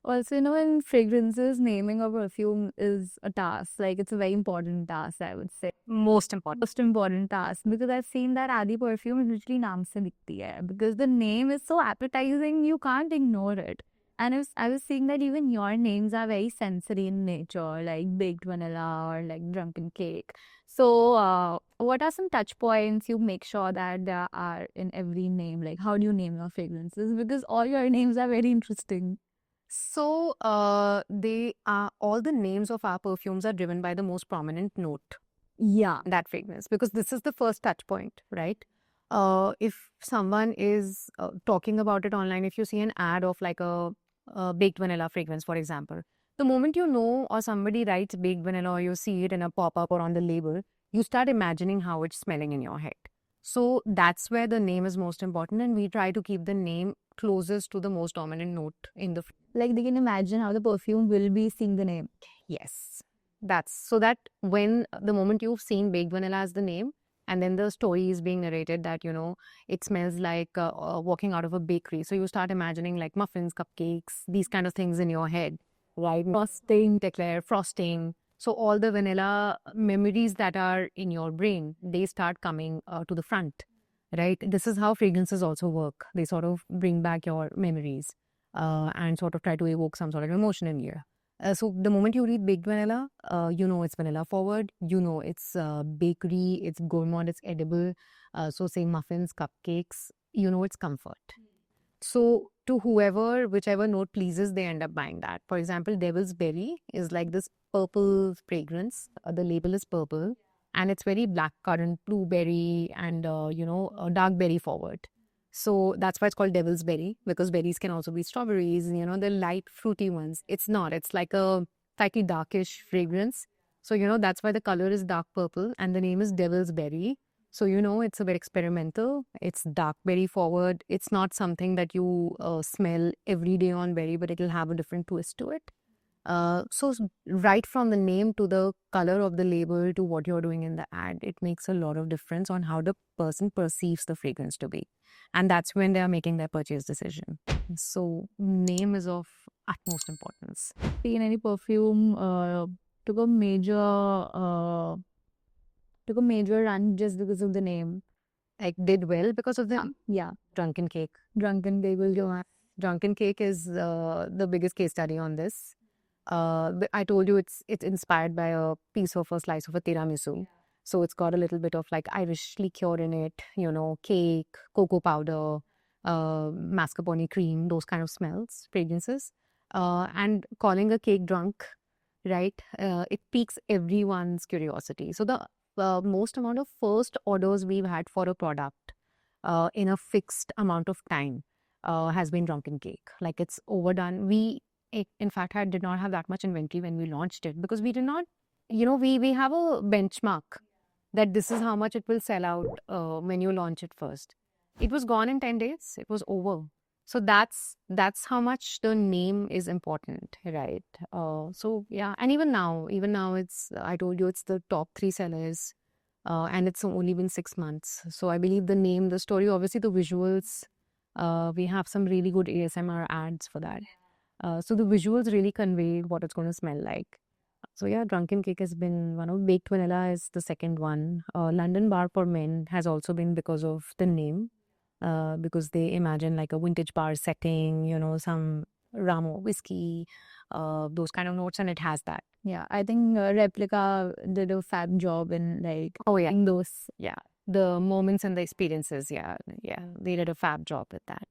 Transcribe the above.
Also, in fragrances, naming a perfume is a task. Like, it's a very important task, I would say. Most important. Most important task, because I've seen that Adi perfume is literally naam se dikhti hai, because the name is so appetizing, you can't ignore it. And I was seeing that even your names are very sensory in nature, like baked vanilla or like drunken cake. So, what are some touch points you make sure that there are in every name? Like, how do you name your fragrances? Because all your names are very interesting. So, they are all the names of our perfumes are driven by the most prominent note, Yeah. that fragrance, because this is the first touch point, right? If someone is talking about it online, if you see an ad of like a baked vanilla fragrance, for example, the moment you know or somebody writes baked vanilla or you see it in a pop up or on the label, you start imagining how it's smelling in your head. So that's where the name is most important, and we try to keep the name closest to the most dominant note in the. Like, they can imagine how the perfume will be seeing the name. Yes. That's so that when the moment you've seen baked vanilla as the name, and then the story is being narrated that, it smells like walking out of a bakery. So you start imagining like muffins, cupcakes, these kind of things in your head, right? Frosting, declare, frosting. So all the vanilla memories that are in your brain, they start coming to the front, right? This is how fragrances also work. They sort of bring back your memories and sort of try to evoke some sort of emotion in you. So the moment you read baked vanilla, you know it's vanilla forward. You know it's bakery, it's gourmand, it's edible. So say muffins, cupcakes. You know it's comfort. So to whichever note pleases, they end up buying that. For example, Devil's Berry is like this purple fragrance. The label is purple, and it's very blackcurrant, blueberry, and dark berry forward. So that's why it's called Devil's Berry, because berries can also be strawberries. The light fruity ones. It's not. It's like a slightly darkish fragrance. So that's why the color is dark purple, and the name is Devil's Berry. So, it's a bit experimental. It's dark berry forward. It's not something that you smell every day on berry, but it'll have a different twist to it. Right from the name to the color of the label to what you're doing in the ad, it makes a lot of difference on how the person perceives the fragrance to be. And that's when they are making their purchase decision. So, name is of utmost importance. In any perfume, took a major uh, took a major run just because of the name. Like, did well because of the Yeah, Drunken Cake. Drunken Bagel Joanne. Drunken Cake is the biggest case study on this. I told you it's inspired by a piece of a slice of a tiramisu. So it's got a little bit of like Irish liqueur in it, cake, cocoa powder, mascarpone cream, those kind of smells, fragrances. And calling a cake drunk, right? It piques everyone's curiosity. So the most amount of first orders we've had for a product in a fixed amount of time has been Drunken Cake. Like it's overdone. In fact, did not have that much inventory when we launched it because we did not, we have a benchmark that this is how much it will sell out when you launch it first. It was gone in 10 days. It was over. So that's how much the name is important, right? So yeah, and even now, it's I told you it's the top 3 sellers, and it's only been 6 months. So I believe the name, the story, obviously the visuals. We have some really good ASMR ads for that. So the visuals really convey what it's going to smell like. So yeah, Drunken Cake has been one of. Baked Vanilla is the second one. London Bar for Men has also been because of the name, because they imagine like a vintage bar setting, some Ramo whiskey, those kind of notes, and it has that. Yeah, I think Replica did a fab job in like Oh yeah, in those. yeah, the moments and the experiences. Yeah, they did a fab job with that.